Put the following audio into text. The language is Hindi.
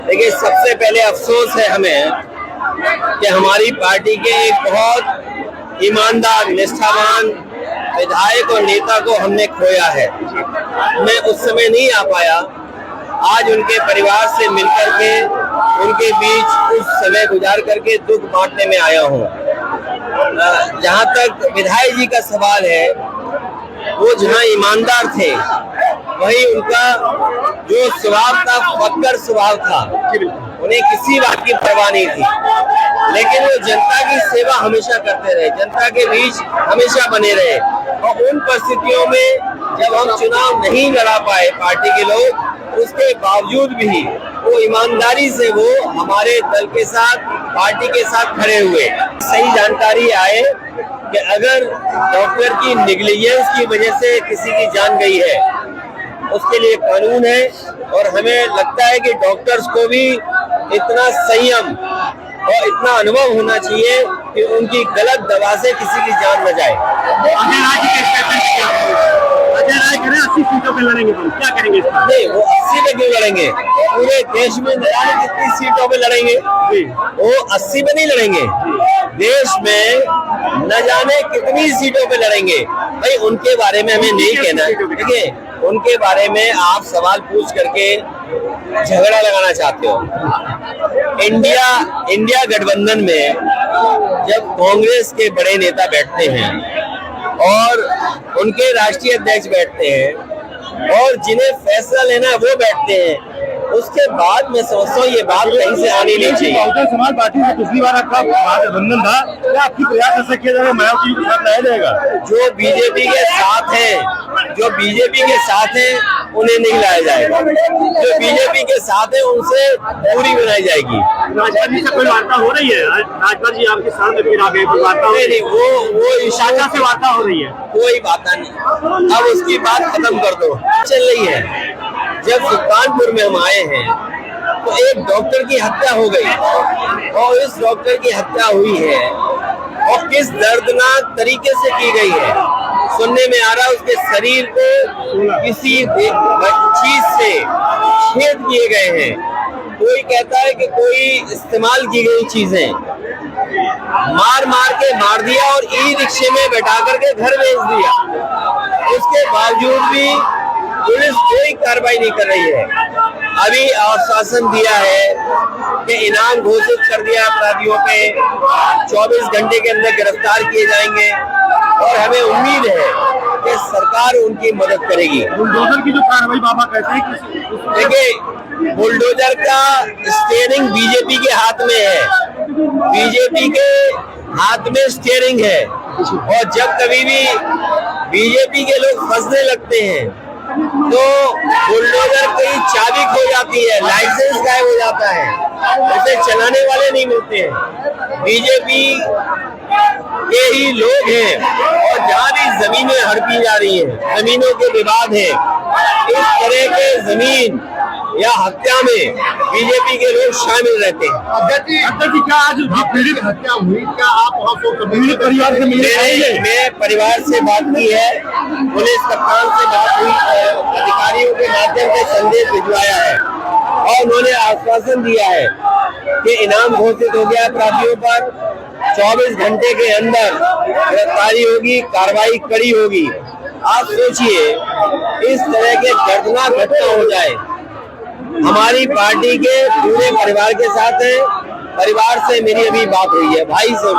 देखिए, सबसे पहले अफसोस है हमें कि हमारी पार्टी के एक बहुत ईमानदार, निष्ठावान विधायक और नेता को हमने खोया है। मैं उस समय नहीं आ पाया। आज उनके परिवार से मिलकर के उनके बीच कुछ समय गुजार करके दुख बांटने में आया हूँ। जहाँ तक विधायक जी का सवाल है, वो जहाँ ईमानदार थे वही उनका जो स्वभाव था, फक्कर स्वभाव था। उन्हें किसी बात की परवाह नहीं थी, लेकिन वो जनता की सेवा हमेशा करते रहे, जनता के बीच हमेशा बने रहे। और उन परिस्थितियों में जब हम चुनाव नहीं लड़ा पाए पार्टी के लोग, उसके बावजूद भी वो ईमानदारी से वो हमारे दल के साथ, पार्टी के साथ खड़े हुए। सही जानकारी आए कि अगर डॉक्टर की नेग्लिजेंस की वजह से किसी की जान गई है, उसके लिए कानून है। और हमें लगता है कि डॉक्टर्स को भी इतना संयम और इतना अनुभव होना चाहिए कि उनकी गलत दवा से किसी की जान न जाए। अजय राय कह रहे हैं 80 सीटों पे लड़ेंगे, तो क्या करेंगे इस पर? नहीं, वो 80 पे क्यों लड़ेंगे? पूरे देश में न जाने कितनी सीटों पे लड़ेंगे। वो 80 पे नहीं लड़ेंगे, देश में न जाने कितनी सीटों पे लड़ेंगे। भाई, उनके बारे में हमें नहीं कहना। देखिए, उनके बारे में आप सवाल पूछ करके झगड़ा लगाना चाहते हो। इंडिया गठबंधन में जब कांग्रेस के बड़े नेता बैठते हैं और उनके राष्ट्रीय अध्यक्ष बैठते हैं और जिन्हें फैसला लेना वो बैठते हैं, उसके बाद मैं समझता हूँ ये बात कहीं से आनी नहीं चाहिए। बहुजन समाज पार्टी से पिछली बार आपका महागठबंधन था, क्या आपकी प्रयास ऐसा किया जाएगा मायावती के साथ लाया जाएगा? जो बीजेपी के साथ हैं उन्हें नहीं लाया जाएगा। जो बीजेपी के साथ है उनसे दूरी बनाई जाएगी। राजभर जी से कोई वार्ता हो रही है? राजभर जी आपके सामने फिर आ गए, कोई वार्ता? नहीं, वो शाखा से वार्ता हो रही है, कोई बात नहीं। अब उसकी बात खत्म कर दो, चल रही है। जब सुल्तानपुर में हम आए हैं तो एक डॉक्टर की हत्या हो गई, और इस डॉक्टर की हत्या हुई है और किस दर्दनाक तरीके से की गई है। सुनने में आ रहा है उसके शरीर को किसी चीज से छेद किए गए हैं। कोई कहता है कि कोई इस्तेमाल की गई चीजें मार के मार दिया और ई रिक्शे में बैठा करके घर भेज दिया। उसके बावजूद भी पुलिस कोई कार्रवाई नहीं कर रही है। अभी आश्वासन दिया है कि इनाम घोषित कर दिया अपराधियों पे, 24 घंटे के अंदर गिरफ्तार किए जाएंगे और हमें उम्मीद है कि सरकार उनकी मदद करेगी। बुलडोजर की जो कार्रवाई बाबा कहते हैं कि देखिए, बुलडोजर का स्टीयरिंग बीजेपी के हाथ में है, बीजेपी के हाथ में स्टीयरिंग है। और जब कभी भी बीजेपी के लोग फंसने लगते हैं तो बुलडोजर की चाबी खो जाती है, लाइसेंस गायब हो जाता है, उसे चलाने वाले नहीं मिलते हैं। बीजेपी के ही लोग हैं और जहाँ भी जमीनें हड़पी जा रही हैं, जमीनों के विवाद है, इस तरह के जमीन या हत्या में बीजेपी के लोग शामिल रहते हैं। अध्यक्ष जी, क्या आज पीड़ित हत्या हुई, क्या आप वहाँ पीड़ित परिवार से मिलने आएंगे? मैं परिवार से बात की है, पुलिस कप्तान से बात हुई, अधिकारियों के माध्यम से संदेश भिजवाया है और उन्होंने आश्वासन दिया है कि इनाम घोषित हो गया अपराधियों पर, 24 घंटे के अंदर गिरफ्तारी होगी, कार्रवाई कड़ी होगी। आप सोचिए, इस तरह के दर्दनाक घटना हो जाए। हमारी पार्टी के पूरे परिवार के साथ है, परिवार से मेरी अभी बात हुई है, भाई से।